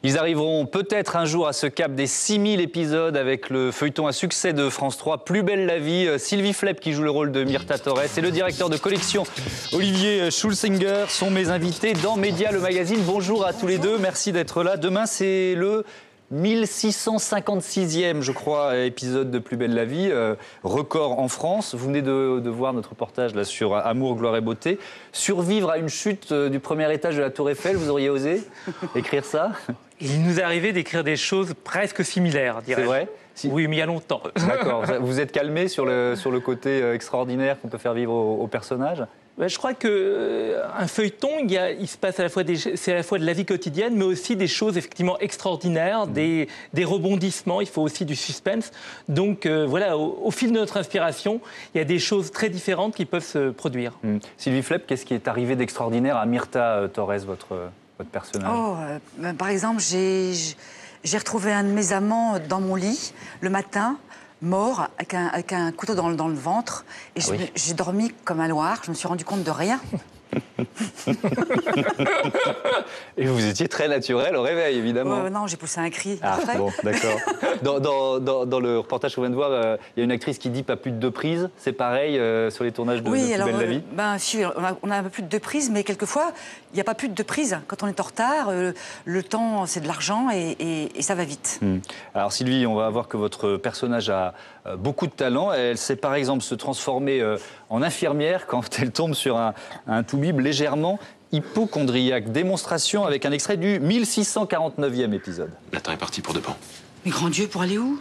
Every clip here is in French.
Ils arriveront peut-être un jour à ce cap des 6000 épisodes avec le feuilleton à succès de France 3, Plus belle la vie. Sylvie Flepp qui joue le rôle de Myrtha Torres et le directeur de collection Olivier Schulsinger sont mes invités dans Média, le magazine. Bonjour à tous les deux, merci d'être là. Demain, c'est le 1656e, je crois, épisode de Plus belle la vie, record en France. Vous venez de voir notre reportage là, sur Amour, gloire et beauté. Survivre à une chute du premier étage de la Tour Eiffel, vous auriez osé écrire ça? Il nous est arrivé d'écrire des choses presque similaires, dirais-je. C'est vrai? Oui, mais il y a longtemps. D'accord. Vous êtes calmé sur le côté extraordinaire qu'on peut faire vivre aux personnages? Je crois qu'un feuilleton, il se passe c'est à la fois de la vie quotidienne, mais aussi des choses effectivement extraordinaires, des rebondissements, il faut aussi du suspense. Donc voilà, au fil de notre inspiration, il y a des choses très différentes qui peuvent se produire. Sylvie Flepp, qu'est-ce qui est arrivé d'extraordinaire à Myrtha Torres, votre personnage? Par exemple, j'ai retrouvé un de mes amants dans mon lit le matin, mort, avec un couteau dans le ventre. Et j'ai dormi comme un loir, je me suis rendu compte de rien. Et vous étiez très naturel au réveil, évidemment. Non, j'ai poussé un cri. Ah, bon, d'accord. Dans le reportage qu'on vient de voir, il y a une actrice qui dit pas plus de 2 prises. C'est pareil sur les tournages de Plus belle la vie? Si, on a un peu plus de 2 prises, mais quelquefois, il n'y a pas plus de 2 prises. Quand on est en retard, le temps, c'est de l'argent et ça va vite. Alors Sylvie, on va voir que votre personnage a beaucoup de talent. Elle sait par exemple se transformer en infirmière quand elle tombe sur un toubib légèrement hypocondriaque. Démonstration avec un extrait du 1649e épisode. Nathan est parti pour de bon. Mais grand Dieu, pour aller où?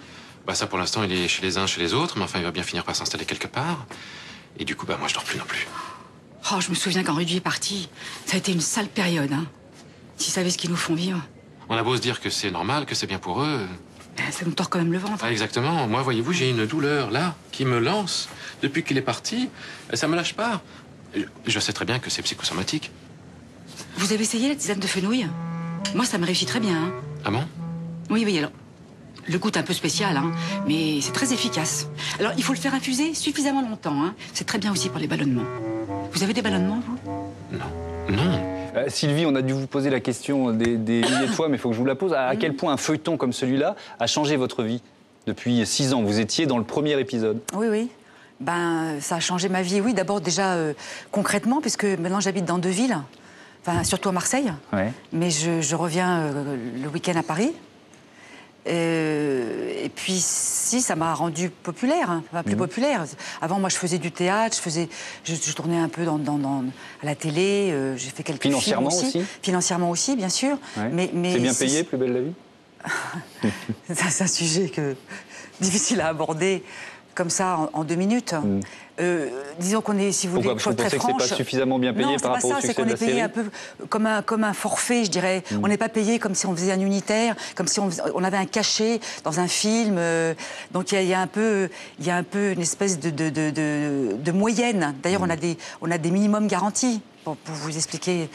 Ça, pour l'instant, il est chez les uns, chez les autres, mais enfin, il va bien finir par s'installer quelque part. Et du coup, moi, je dors plus non plus. Oh, je me souviens quand Rudy est parti, ça a été une sale période, hein. S'ils savaient ce qu'ils nous font vivre. On a beau se dire que c'est normal, que c'est bien pour eux. Ça nous tord quand même le ventre. Ah, exactement. Moi, voyez-vous, j'ai une douleur, là, qui me lance. Depuis qu'il est parti, ça me lâche pas. Je sais très bien que c'est psychosomatique. Vous avez essayé la tisane de fenouil? Moi, ça me réussit très bien, hein. Ah bon? Oui, alors... Le goût est un peu spécial, hein, mais c'est très efficace. Alors, il faut le faire infuser suffisamment longtemps, hein. C'est très bien aussi pour les ballonnements. Vous avez des ballonnements, vous? Non. Sylvie, on a dû vous poser la question des milliers de fois, mais il faut que je vous la pose. À quel point un feuilleton comme celui-là a changé votre vie depuis 6 ans? Vous étiez dans le premier épisode. Oui. Ça a changé ma vie, oui. D'abord, déjà, concrètement, puisque maintenant, j'habite dans 2 villes. Enfin, surtout à Marseille. Ouais. Mais je reviens le week-end à Paris. Et puis, si, ça m'a rendu populaire, plus populaire. Avant, moi, je faisais du théâtre, je tournais un peu à la télé, j'ai fait quelques films aussi. Financièrement aussi, bien sûr. Ouais. Mais c'est bien payé, Plus belle la vie? C'est un sujet difficile à aborder comme ça en 2 minutes. Disons qu'on est, si vous voulez, très franche. Parce que c'est pas suffisamment bien payé par rapport au succès de la série. C'est qu'on est payé un peu comme un forfait, je dirais. On n'est pas payé comme si on faisait un unitaire, comme si on avait un cachet dans un film. Donc il y a un peu une espèce de moyenne. D'ailleurs, on a des minimums garantis pour vous expliquer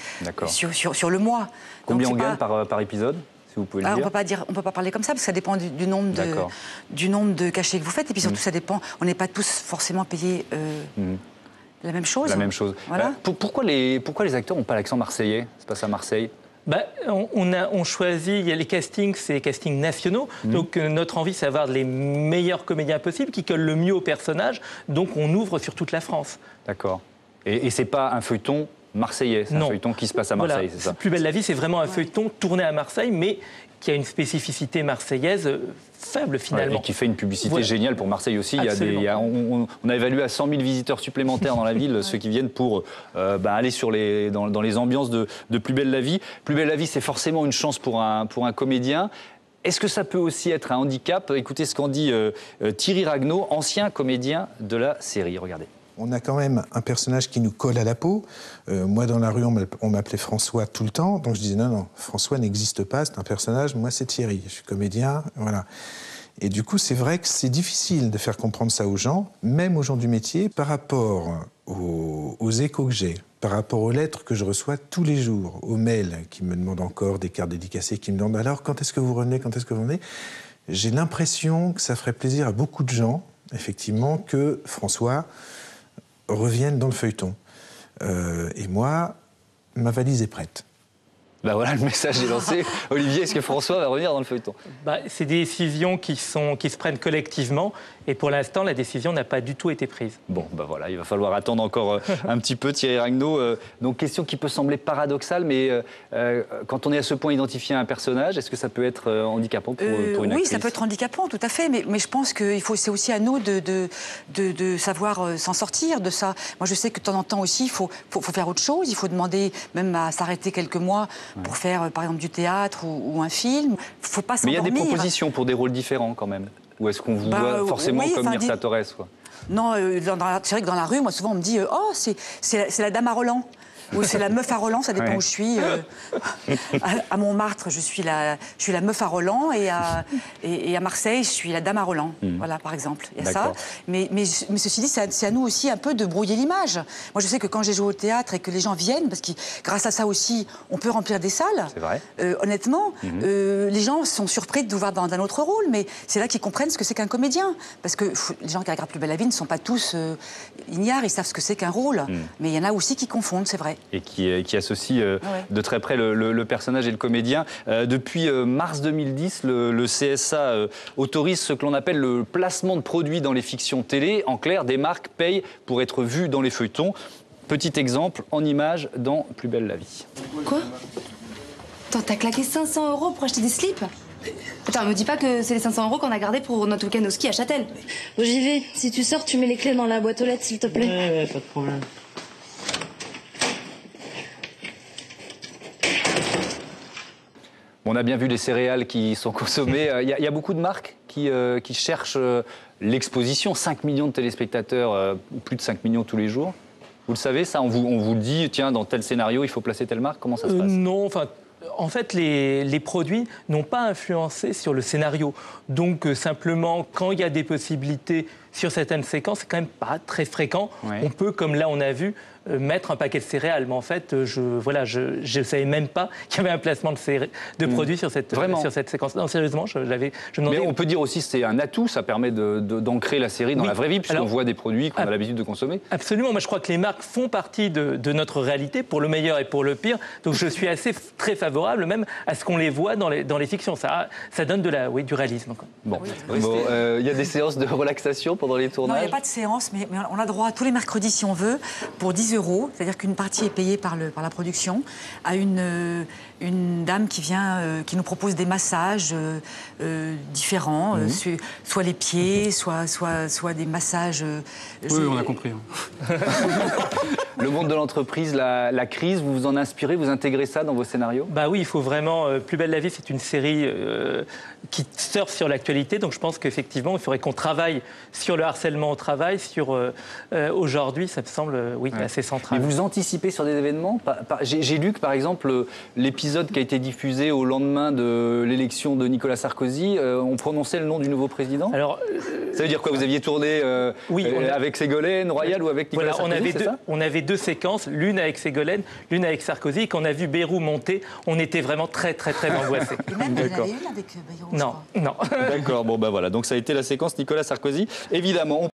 sur le mois. Combien on gagne par épisode? Vous pouvez le dire. On peut pas parler comme ça parce que ça dépend du nombre de cachets que vous faites et puis surtout ça dépend. On n'est pas tous forcément payés la même chose. La même chose. Voilà. Pourquoi les acteurs n'ont pas l'accent marseillais? C'est pas ça Marseille? On choisit, il y a les castings, c'est les castings nationaux. Donc notre envie, c'est d'avoir les meilleurs comédiens possibles qui collent le mieux au personnage. Donc on ouvre sur toute la France. D'accord. Et c'est pas un feuilleton marseillais, c'est un feuilleton qui se passe à Marseille, c'est ça? Plus belle la vie, c'est vraiment un feuilleton tourné à Marseille, mais qui a une spécificité marseillaise faible finalement. Et qui fait une publicité géniale pour Marseille aussi. On a évalué à 100 000 visiteurs supplémentaires dans la ville, ceux qui viennent pour aller dans les ambiances de Plus belle la vie. Plus belle la vie, c'est forcément une chance pour un comédien. Est-ce que ça peut aussi être un handicap? Écoutez ce qu'en dit Thierry Ragnaud, ancien comédien de la série. Regardez. On a quand même un personnage qui nous colle à la peau. Moi, dans la rue, on m'appelait François tout le temps. Donc je disais non, François n'existe pas, c'est un personnage. Moi, c'est Thierry, je suis comédien, voilà. Et du coup, c'est vrai que c'est difficile de faire comprendre ça aux gens, même aux gens du métier, par rapport aux échos que j'ai, par rapport aux lettres que je reçois tous les jours, aux mails qui me demandent encore des cartes dédicacées, qui me demandent alors quand est-ce que vous revenez, quand est-ce que vous revenez. J'ai l'impression que ça ferait plaisir à beaucoup de gens, effectivement, que François reviennent dans le feuilleton. Et moi, ma valise est prête. Ben voilà, le message est lancé. Olivier, est-ce que François va revenir dans le feuilleton? C'est des décisions qui se prennent collectivement et pour l'instant, la décision n'a pas du tout été prise. Bon, ben voilà, il va falloir attendre encore un petit peu, Thierry Ragnaud. Donc, question qui peut sembler paradoxale, mais quand on est à ce point identifié un personnage, est-ce que ça peut être handicapant pour une actrice? Oui, ça peut être handicapant, tout à fait, mais je pense que c'est aussi à nous de savoir s'en sortir de ça. Moi, je sais que de temps en temps aussi, il faut faire autre chose, il faut demander même à s'arrêter quelques mois pour faire, par exemple, du théâtre ou un film. Il ne faut pas s'endormir. Mais il y a des propositions pour des rôles différents, quand même. Ou est-ce qu'on vous voit forcément comme Myrtha Torres, quoi? Non, c'est vrai que dans la rue, moi, souvent, on me dit « Oh, c'est la dame à Roland ». Ou c'est la meuf à Roland, ça dépend où je suis. À Montmartre, je suis la meuf à Roland et à Marseille, je suis la dame à Roland. Voilà, par exemple. Il y a ça. Mais ceci dit, c'est à nous aussi un peu de brouiller l'image. Moi, je sais que quand j'ai joué au théâtre et que les gens viennent, parce que grâce à ça aussi, on peut remplir des salles. C'est vrai. Honnêtement, les gens sont surpris de nous voir dans un autre rôle, mais c'est là qu'ils comprennent ce que c'est qu'un comédien. Parce que les gens qui regardent Plus belle la vie ne sont pas tous ignares, ils savent ce que c'est qu'un rôle. Mais il y en a aussi qui confondent, c'est vrai. Et qui associe de très près le personnage et le comédien. Depuis mars 2010, le CSA autorise ce que l'on appelle le placement de produits dans les fictions télé. En clair, des marques payent pour être vues dans les feuilletons. Petit exemple en image dans Plus belle la vie. Quoi? Attends, t'as claqué 500 € pour acheter des slips? Attends, me dis pas que c'est les 500 € qu'on a gardés pour notre week-end au ski à Châtel. Bon, j'y vais. Si tu sors, tu mets les clés dans la boîte aux lettres, s'il te plaît. Ouais, pas de problème. On a bien vu les céréales qui sont consommées. Il y a beaucoup de marques qui cherchent l'exposition. 5 millions de téléspectateurs, plus de 5 millions tous les jours. Vous le savez, ça, on vous le dit, tiens, dans tel scénario, il faut placer telle marque. Comment ça se passe? Non, enfin... En fait, les produits n'ont pas influencé sur le scénario. Donc, simplement, quand il y a des possibilités sur certaines séquences, c'est quand même pas très fréquent. Ouais. On peut, comme là, on a vu, mettre un paquet de céréales. Mais en fait, je ne savais même pas qu'il y avait un placement de produits sur cette séquence. Non, sérieusement, je me demandais... Mais on peut dire aussi que c'est un atout, ça permet d'ancrer la série dans la vraie vie, puisqu'on voit des produits qu'on a l'habitude de consommer. Absolument. Moi, je crois que les marques font partie de notre réalité, pour le meilleur et pour le pire. Donc, je suis très favorable même à ce qu'on les voit dans les fictions. Ça donne du réalisme. Quoi. Bon, y a des séances de relaxation pendant les tournages? Non, il n'y a pas de séance, mais on a droit tous les mercredis, si on veut, pour 10 €, c'est-à-dire qu'une partie est payée par la production, à une dame qui vient, qui nous propose des massages différents, soit les pieds, soit des massages... Oui, on a compris. Le monde de l'entreprise, la crise, vous vous en inspirez, vous intégrez ça dans vos scénarios? Bah oui, il faut vraiment... Plus belle la vie, c'est une série qui surfe sur l'actualité, donc je pense qu'effectivement, il faudrait qu'on travaille sur le harcèlement au travail, aujourd'hui, ça me semble, assez central. Mais vous anticipez sur des événements? J'ai lu que, par exemple, l'épisode qui a été diffusé au lendemain de l'élection de Nicolas Sarkozy, on prononçait le nom du nouveau président? Alors, ça veut dire quoi? Vous aviez tourné avec Ségolène Royal ou avec Nicolas Sarkozy, on avait deux séquences, l'une avec Ségolène, l'une avec Sarkozy, et quand on a vu Bayrou monter, on était vraiment très angoissés. Et même, il y en avait une avec Bayrou, non. D'accord, bon ben voilà, donc ça a été la séquence Nicolas Sarkozy. Évidemment,